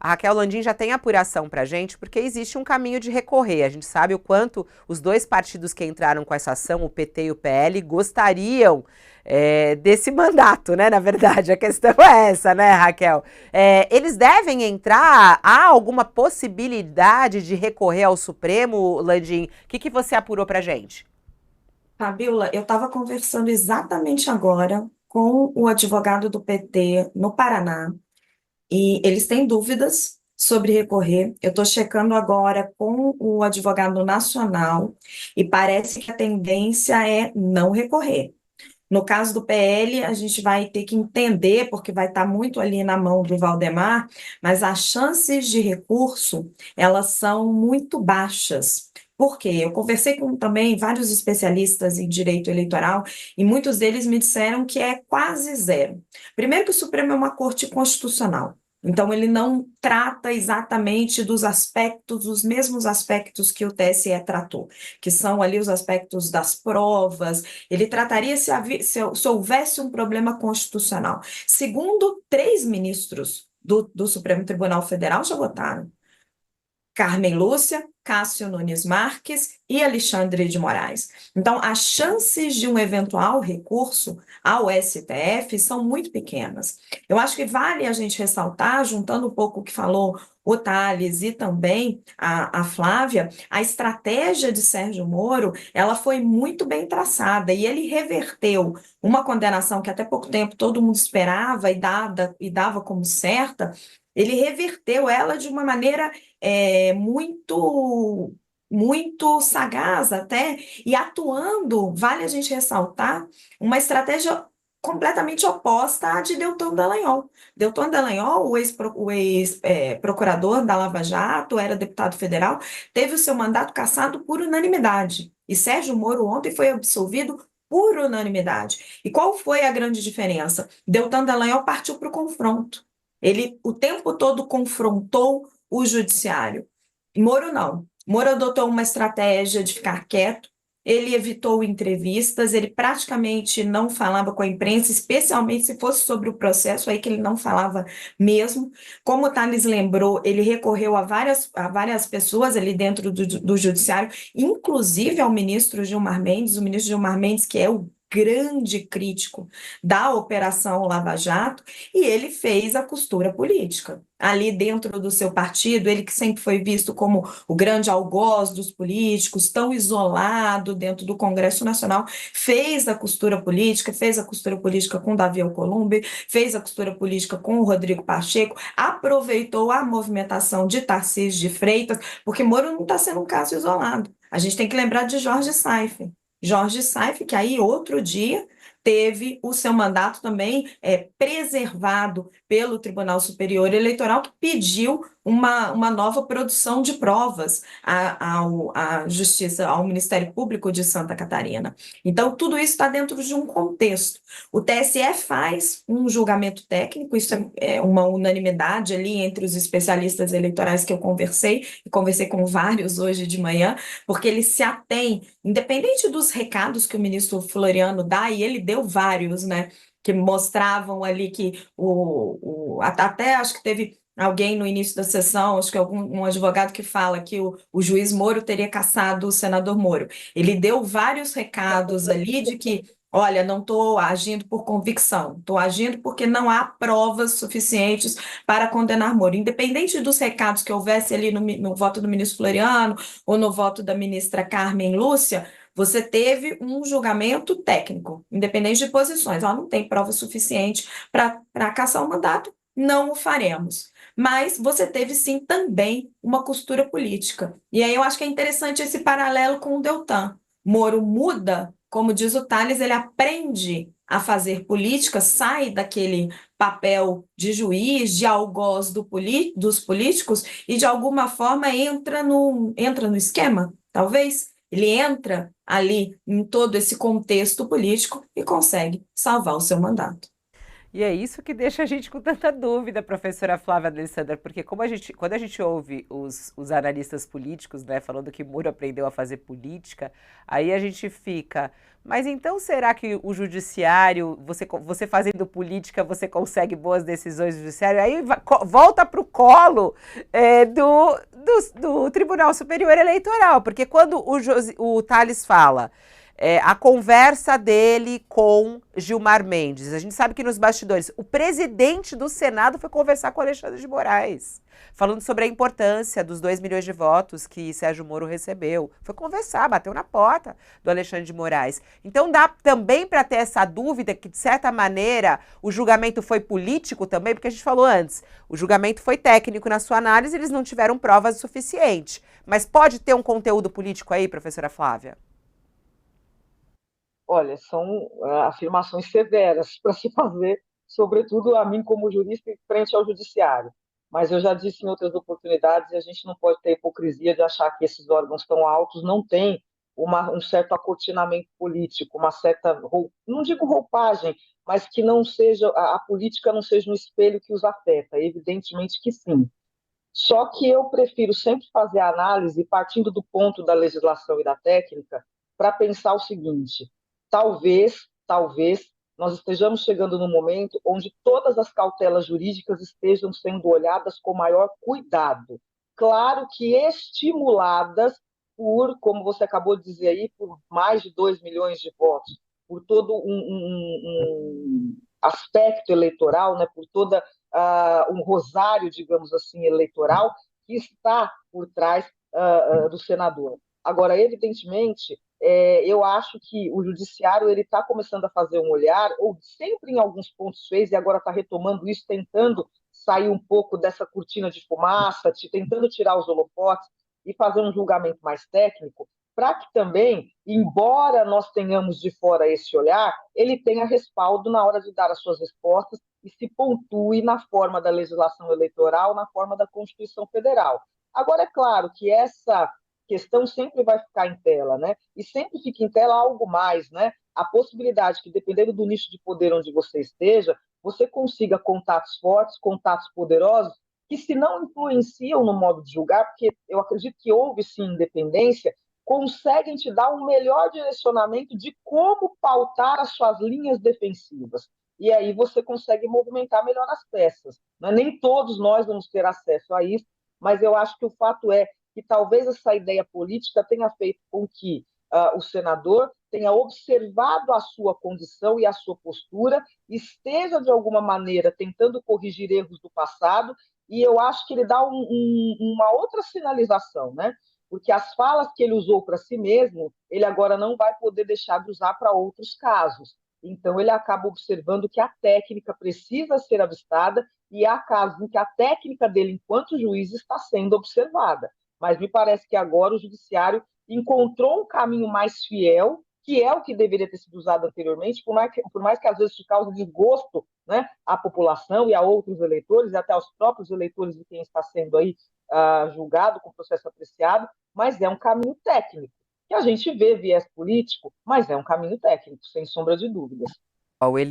A Raquel Landim já tem apuração para a gente, porque existe um caminho de recorrer. A gente sabe o quanto os dois partidos que entraram com essa ação, o PT e o PL, gostariam desse mandato, né? Na verdade, a questão é essa, né, Raquel? Eles devem entrar? Há alguma possibilidade de recorrer ao Supremo, Landim? O que você apurou para a gente? Fabiola, eu estava conversando exatamente agora com o advogado do PT no Paraná e eles têm dúvidas sobre recorrer. Eu estou checando agora com o advogado nacional e parece que a tendência é não recorrer. No caso do PL, a gente vai ter que entender, porque vai estar muito ali na mão do Valdemar, mas as chances de recurso, elas são muito baixas. Por quê? Eu conversei com também vários especialistas em direito eleitoral e muitos deles me disseram que é quase zero. Primeiro que o Supremo é uma corte constitucional. Então, ele não trata exatamente dos aspectos, os mesmos aspectos que o TSE tratou, que são ali os aspectos das provas, ele trataria se houvesse um problema constitucional. Segundo, três ministros do Supremo Tribunal Federal já votaram. Carmen Lúcia, Cássio Nunes Marques e Alexandre de Moraes. Então, as chances de um eventual recurso ao STF são muito pequenas. Eu acho que vale a gente ressaltar, juntando um pouco o que falou o Thales e também a Flávia, a estratégia de Sérgio Moro, ela foi muito bem traçada e ele reverteu uma condenação que até pouco tempo todo mundo esperava e dava como certa, ele reverteu ela de uma maneira muito sagaz até, e atuando, vale a gente ressaltar, uma estratégia completamente oposta à de Deltan Dallagnol. Deltan Dallagnol, o ex-procurador da Lava Jato, era deputado federal, teve o seu mandato cassado por unanimidade. E Sérgio Moro ontem foi absolvido por unanimidade. E qual foi a grande diferença? Deltan Dallagnol partiu para o confronto. Ele o tempo todo confrontou o judiciário. Moro não. Moro adotou uma estratégia de ficar quieto, ele evitou entrevistas, ele praticamente não falava com a imprensa, especialmente se fosse sobre o processo, aí que ele não falava mesmo. Como o Thales lembrou, ele recorreu a várias pessoas ali dentro do judiciário, inclusive ao ministro Gilmar Mendes, o ministro Gilmar Mendes, que é o grande crítico da Operação Lava Jato, e ele fez a costura política. Ali dentro do seu partido, ele que sempre foi visto como o grande algoz dos políticos, tão isolado dentro do Congresso Nacional, fez a costura política com Davi Alcolumbre, fez a costura política com o Rodrigo Pacheco, aproveitou a movimentação de Tarcísio de Freitas, porque Moro não está sendo um caso isolado. A gente tem que lembrar de Jorge Saif. Jorge Saif, que aí outro dia teve o seu mandato também preservado pelo Tribunal Superior Eleitoral, que pediu uma nova produção de provas à Justiça, ao Ministério Público de Santa Catarina. Então, tudo isso está dentro de um contexto. O TSE faz um julgamento técnico, isso é uma unanimidade ali entre os especialistas eleitorais que eu conversei, e conversei com vários hoje de manhã, porque ele se atém, independente dos recados que o ministro Floriano dá, e ele deu vários, né? Que mostravam ali que até acho que teve alguém no início da sessão, acho que um advogado que fala que o juiz Moro teria cassado o senador Moro. Ele deu vários recados ali de que, olha, não estou agindo por convicção, estou agindo porque não há provas suficientes para condenar Moro. Independente dos recados que houvesse ali no voto do ministro Floriano ou no voto da ministra Carmen Lúcia, você teve um julgamento técnico, independente de posições. Ela não tem prova suficiente para caçar o mandato, não o faremos. Mas você teve sim também uma costura política. E aí eu acho que é interessante esse paralelo com o Deltan. Moro muda, como diz o Tales, ele aprende a fazer política, sai daquele papel de juiz, de algoz dos políticos e de alguma forma entra no esquema, talvez. Ele entra ali em todo esse contexto político e consegue salvar o seu mandato. E é isso que deixa a gente com tanta dúvida, professora Flávia Alessandra, porque quando a gente ouve os analistas políticos, né, falando que Moro aprendeu a fazer política, aí a gente fica, mas então será que o judiciário, você fazendo política, você consegue boas decisões do judiciário? Aí volta para o colo do Tribunal Superior Eleitoral, porque quando o Thales fala a conversa dele com Gilmar Mendes. A gente sabe que nos bastidores, o presidente do Senado foi conversar com Alexandre de Moraes, falando sobre a importância dos 2 milhões de votos que Sérgio Moro recebeu. Foi conversar, bateu na porta do Alexandre de Moraes. Então dá também para ter essa dúvida que, de certa maneira, o julgamento foi político também, porque a gente falou antes, o julgamento foi técnico na sua análise, eles não tiveram provas o suficiente. Mas pode ter um conteúdo político aí, professora Flávia? Olha, são afirmações severas para se fazer, sobretudo a mim como jurista e frente ao judiciário. Mas eu já disse em outras oportunidades, a gente não pode ter hipocrisia de achar que esses órgãos tão altos não têm um certo acortinamento político, uma certa, não digo roupagem, mas que não seja a política não seja um espelho que os afeta. Evidentemente que sim. Só que eu prefiro sempre fazer a análise partindo do ponto da legislação e da técnica para pensar o seguinte: talvez nós estejamos chegando no momento onde todas as cautelas jurídicas estejam sendo olhadas com maior cuidado. Claro que estimuladas por, como você acabou de dizer aí, por mais de 2 milhões de votos, por todo um aspecto eleitoral, né, por toda um rosário, digamos assim, eleitoral que está por trás do senador. Agora, evidentemente, eu acho que o judiciário ele está começando a fazer um olhar, ou sempre em alguns pontos fez, e agora está retomando isso, tentando sair um pouco dessa cortina de fumaça, tentando tirar os holofotes e fazer um julgamento mais técnico, para que também, embora nós tenhamos de fora esse olhar, ele tenha respaldo na hora de dar as suas respostas e se pontue na forma da legislação eleitoral, na forma da Constituição Federal. Agora, é claro que essa questão sempre vai ficar em tela, né? E sempre fica em tela algo mais, né? A possibilidade que, dependendo do nicho de poder onde você esteja, você consiga contatos fortes, contatos poderosos, que se não influenciam no modo de julgar, porque eu acredito que houve sim independência, conseguem te dar um melhor direcionamento de como pautar as suas linhas defensivas. E aí você consegue movimentar melhor as peças. Né? Nem todos nós vamos ter acesso a isso, mas eu acho que o fato é que talvez essa ideia política tenha feito com que o senador tenha observado a sua condição e a sua postura, esteja de alguma maneira tentando corrigir erros do passado, e eu acho que ele dá uma outra sinalização, né? Porque as falas que ele usou para si mesmo, ele agora não vai poder deixar de usar para outros casos. Então, ele acaba observando que a técnica precisa ser avistada e há casos em que a técnica dele, enquanto juiz, está sendo observada. Mas me parece que agora o judiciário encontrou um caminho mais fiel, que é o que deveria ter sido usado anteriormente, por mais que às vezes cause desgosto, né, à população e a outros eleitores, e até aos próprios eleitores de quem está sendo aí julgado com processo apreciado, mas é um caminho técnico. Que a gente vê viés político, mas é um caminho técnico, sem sombra de dúvidas. Ele